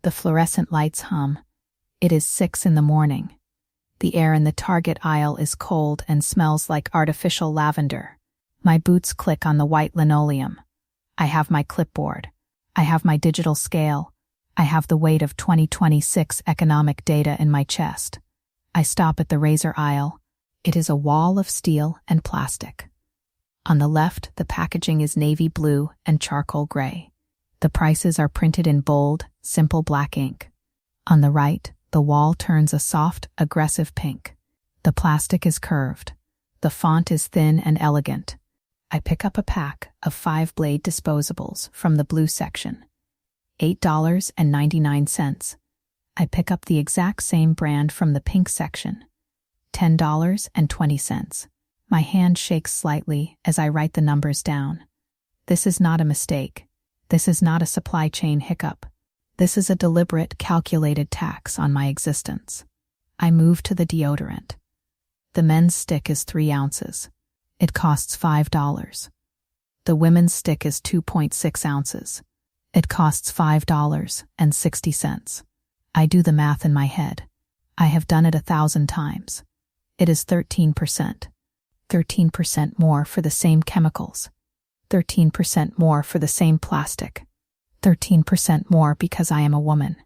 The fluorescent lights hum. It is 6 in the morning. The air in the Target aisle is cold and smells like artificial lavender. My boots click on the white linoleum. I have my clipboard. I have my digital scale. I have the weight of 2026 economic data in my chest. I stop at the razor aisle. It is a wall of steel and plastic. On the left, the packaging is navy blue and charcoal gray. The prices are printed in bold, simple black ink. On the right, the wall turns a soft, aggressive pink. The plastic is curved. The font is thin and elegant. I pick up a pack of 5-blade disposables from the blue section. $8.99. I pick up the exact same brand from the pink section. $10.20. My hand shakes slightly as I write the numbers down. This is not a mistake. This is not a supply chain hiccup. This is a deliberate, calculated tax on my existence. I move to the deodorant. The men's stick is 3 ounces. It costs $5. The women's stick is 2.6 ounces. It costs $5.60. I do the math in my head. I have done it 1,000 times. It is 13%. 13% more for the same chemicals. 13% more for the same plastic. 13% more because I am a woman.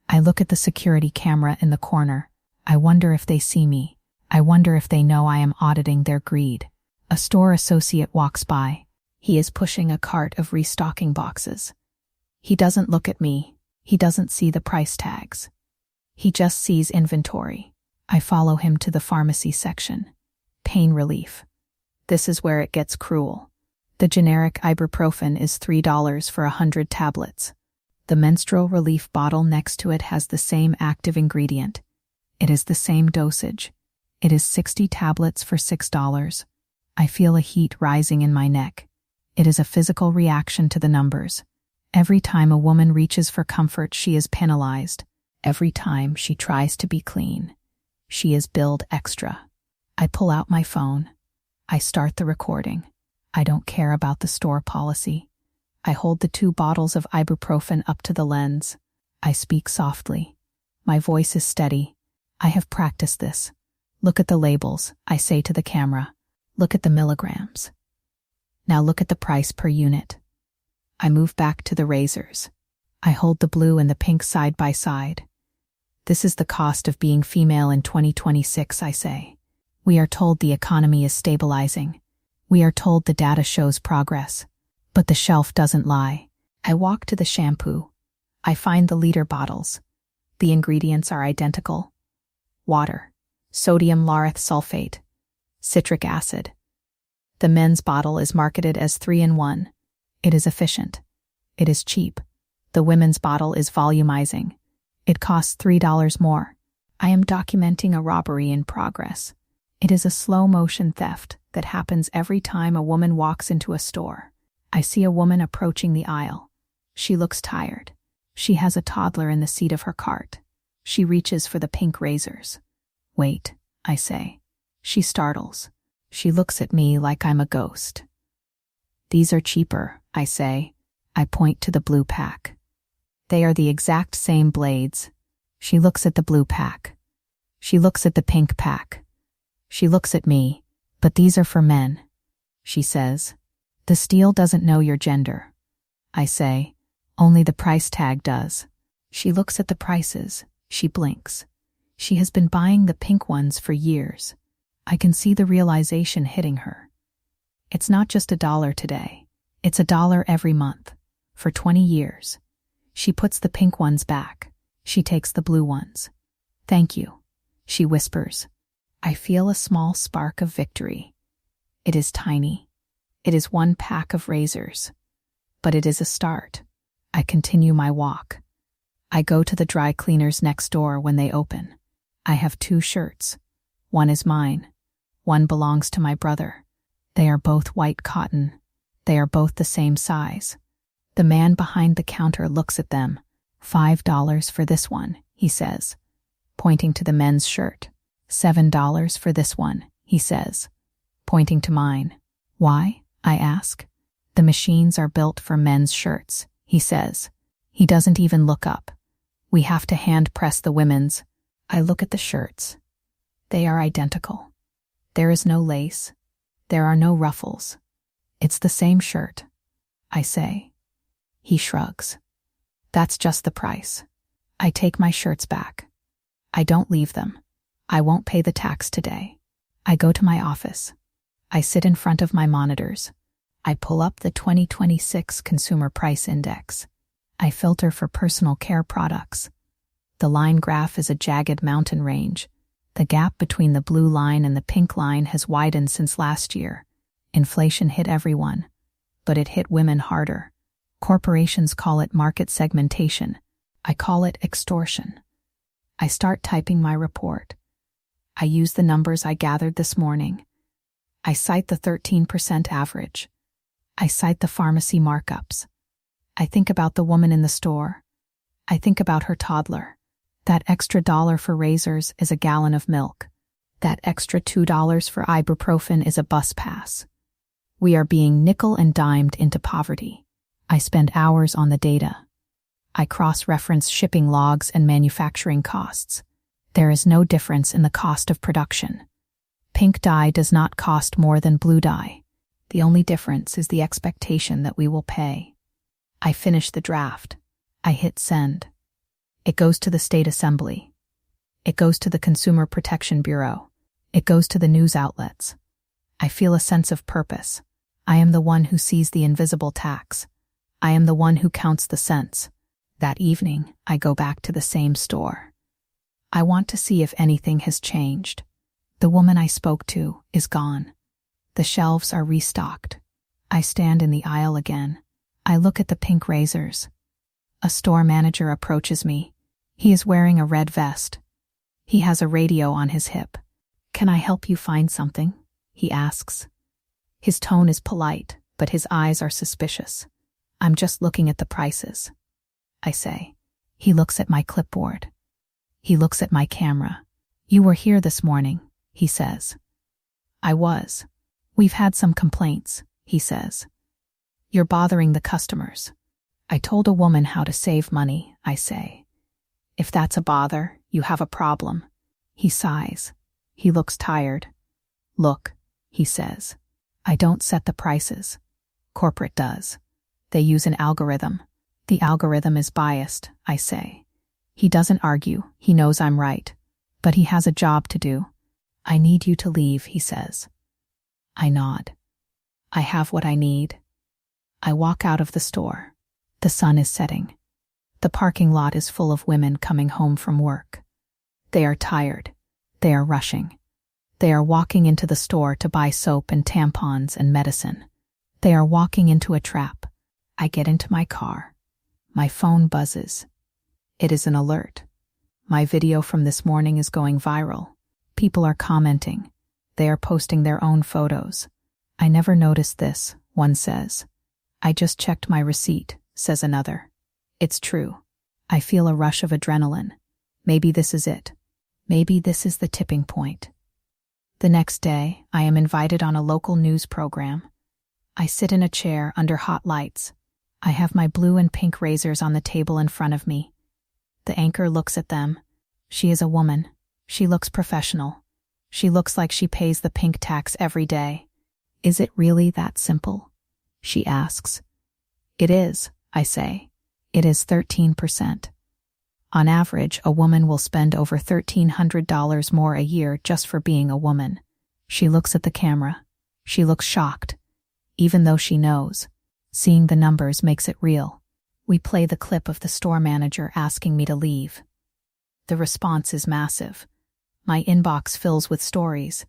I look at the security camera in the corner. I wonder if they see me. I wonder if they know I am auditing their greed. A store associate walks by. He is pushing a cart of restocking boxes. He doesn't look at me. He doesn't see the price tags. He just sees inventory. I follow him to the pharmacy section. Pain relief. This is where it gets cruel. The generic ibuprofen is $3 for 100 tablets. The menstrual relief bottle next to it has the same active ingredient. It is the same dosage. It is 60 tablets for $6. I feel a heat rising in my neck. It is a physical reaction to the numbers. Every time a woman reaches for comfort, she is penalized. Every time she tries to be clean, she is billed extra. I pull out my phone. I start the recording. I don't care about the store policy. I hold the 2 bottles of ibuprofen up to the lens. I speak softly. My voice is steady. I have practiced this. Look at the labels, I say to the camera. Look at the milligrams. Now look at the price per unit. I move back to the razors. I hold the blue and the pink side by side. This is the cost of being female in 2026, I say. We are told the economy is stabilizing. We are told the data shows progress. But the shelf doesn't lie. I walk to the shampoo. I find the liter bottles. The ingredients are identical. Water, sodium lauryl sulfate, citric acid. The men's bottle is marketed as 3-in-1. It is efficient. It is cheap. The women's bottle is volumizing. It costs $3 more. I am documenting a robbery in progress. It is a slow-motion theft that happens every time a woman walks into a store. I see a woman approaching the aisle. She looks tired. She has a toddler in the seat of her cart. She reaches for the pink razors. Wait, I say. She startles. She looks at me like I'm a ghost. These are cheaper, I say. I point to the blue pack. They are the exact same blades. She looks at the blue pack. She looks at the pink pack. She looks at me. But these are for men, she says. The steel doesn't know your gender. I say, only the price tag does. She looks at the prices. She blinks. She has been buying the pink ones for years. I can see the realization hitting her. It's not just $1 today. It's $1 every month. For 20 years. She puts the pink ones back. She takes the blue ones. Thank you, she whispers. I feel a small spark of victory. It is tiny. It is 1 pack of razors. But it is a start. I continue my walk. I go to the dry cleaners next door when they open. I have 2 shirts. One is mine. One belongs to my brother. They are both white cotton. They are both the same size. The man behind the counter looks at them. $5 for this one, he says, pointing to the men's shirt. $7 for this one, he says, pointing to mine. Why? I ask. The machines are built for men's shirts, he says. He doesn't even look up. We have to hand press the women's. I look at the shirts. They are identical. There is no lace. There are no ruffles. It's the same shirt, I say. He shrugs. That's just the price. I take my shirts back. I don't leave them. I won't pay the tax today. I go to my office. I sit in front of my monitors. I pull up the 2026 Consumer Price Index. I filter for personal care products. The line graph is a jagged mountain range. The gap between the blue line and the pink line has widened since last year. Inflation hit everyone, but it hit women harder. Corporations call it market segmentation. I call it extortion. I start typing my report. I use the numbers I gathered this morning. I cite the 13% average. I cite the pharmacy markups. I think about the woman in the store. I think about her toddler. That extra $1 for razors is a gallon of milk. That extra $2 for ibuprofen is a bus pass. We are being nickel and dimed into poverty. I spend hours on the data. I cross-reference shipping logs and manufacturing costs. There is no difference in the cost of production. Pink dye does not cost more than blue dye. The only difference is the expectation that we will pay. I finish the draft. I hit send. It goes to the State Assembly. It goes to the Consumer Protection Bureau. It goes to the news outlets. I feel a sense of purpose. I am the one who sees the invisible tax. I am the one who counts the cents. That evening, I go back to the same store. I want to see if anything has changed. The woman I spoke to is gone. The shelves are restocked. I stand in the aisle again. I look at the pink razors. A store manager approaches me. He is wearing a red vest. He has a radio on his hip. "Can I help you find something?" he asks. His tone is polite, but his eyes are suspicious. "I'm just looking at the prices," I say. He looks at my clipboard. He looks at my camera. "You were here this morning," he says. I was. "We've had some complaints," he says. "You're bothering the customers." "I told a woman how to save money," I say. "If that's a bother, you have a problem." He sighs. He looks tired. "Look," he says. "I don't set the prices. Corporate does. They use an algorithm. The algorithm is biased," I say. He doesn't argue. He knows I'm right. But he has a job to do. "I need you to leave," he says. I nod. I have what I need. I walk out of the store. The sun is setting. The parking lot is full of women coming home from work. They are tired. They are rushing. They are walking into the store to buy soap and tampons and medicine. They are walking into a trap. I get into my car. My phone buzzes. It is an alert. My video from this morning is going viral. People are commenting. They are posting their own photos. "I never noticed this," one says. "I just checked my receipt," says another. It's true. I feel a rush of adrenaline. Maybe this is it. Maybe this is the tipping point. The next day, I am invited on a local news program. I sit in a chair under hot lights. I have my blue and pink razors on the table in front of me. The anchor looks at them. She is a woman. She looks professional. She looks like she pays the pink tax every day. "Is it really that simple?" she asks. "It is," I say. "It is 13%. On average, a woman will spend over $1,300 more a year just for being a woman." She looks at the camera. She looks shocked. Even though she knows, seeing the numbers makes it real. We play the clip of the store manager asking me to leave. The response is massive. My inbox fills with stories.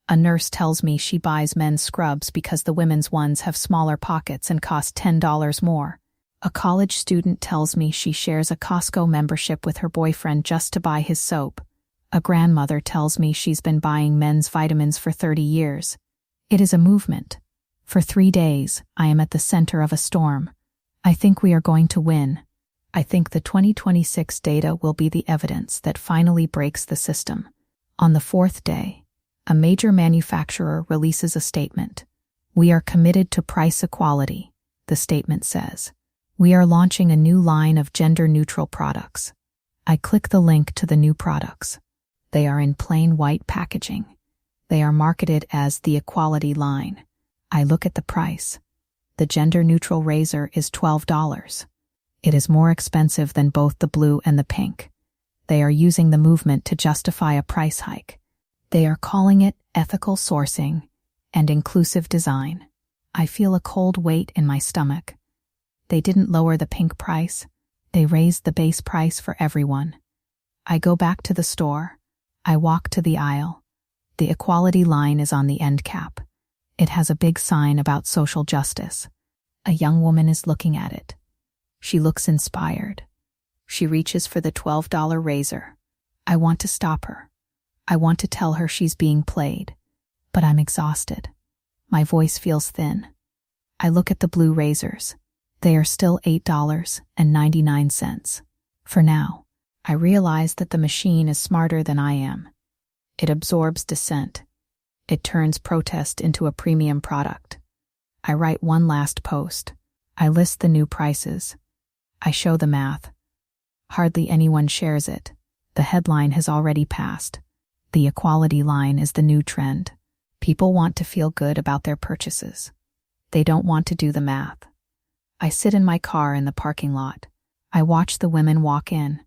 A nurse tells me she buys men's scrubs because the women's ones have smaller pockets and cost $10 more. A college student tells me she shares a Costco membership with her boyfriend just to buy his soap. A grandmother tells me she's been buying men's vitamins for 30 years. It is a movement. For 3 days, I am at the center of a storm. I think we are going to win. I think the 2026 data will be the evidence that finally breaks the system. On the 4th day, a major manufacturer releases a statement. "We are committed to price equality," the statement says. "We are launching a new line of gender-neutral products." I click the link to the new products. They are in plain white packaging. They are marketed as the equality line. I look at the price. The gender-neutral razor is $12. It is more expensive than both the blue and the pink. They are using the movement to justify a price hike. They are calling it ethical sourcing and inclusive design. I feel a cold weight in my stomach. They didn't lower the pink price. They raised the base price for everyone. I go back to the store. I walk to the aisle. The equality line is on the end cap. It has a big sign about social justice. A young woman is looking at it. She looks inspired. She reaches for the $12 razor. I want to stop her. I want to tell her she's being played. But I'm exhausted. My voice feels thin. I look at the blue razors. They are still $8.99. For now, I realize that the machine is smarter than I am. It absorbs dissent. It turns protest into a premium product. I write one last post. I list the new prices. I show the math. Hardly anyone shares it. The headline has already passed. The equality line is the new trend. People want to feel good about their purchases. They don't want to do the math. I sit in my car in the parking lot. I watch the women walk in.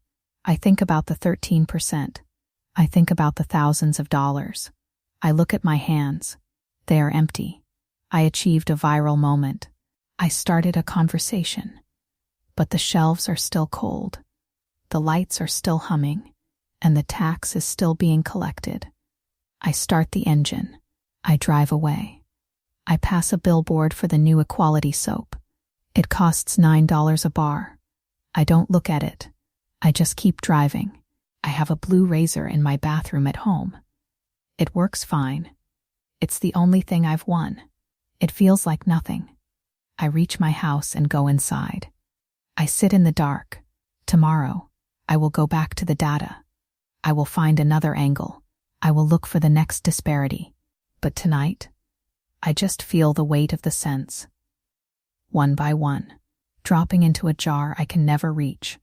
I think about the 13%. I think about the thousands of dollars. I look at my hands. They are empty. I achieved a viral moment. I started a conversation. But the shelves are still cold. The lights are still humming. And the tax is still being collected. I start the engine. I drive away. I pass a billboard for the new equality soap. It costs $9 a bar. I don't look at it. I just keep driving. I have a blue razor in my bathroom at home. It works fine. It's the only thing I've won. It feels like nothing. I reach my house and go inside. I sit in the dark. Tomorrow, I will go back to the data. I will find another angle. I will look for the next disparity. But tonight, I just feel the weight of the cents. One by one, dropping into a jar I can never reach.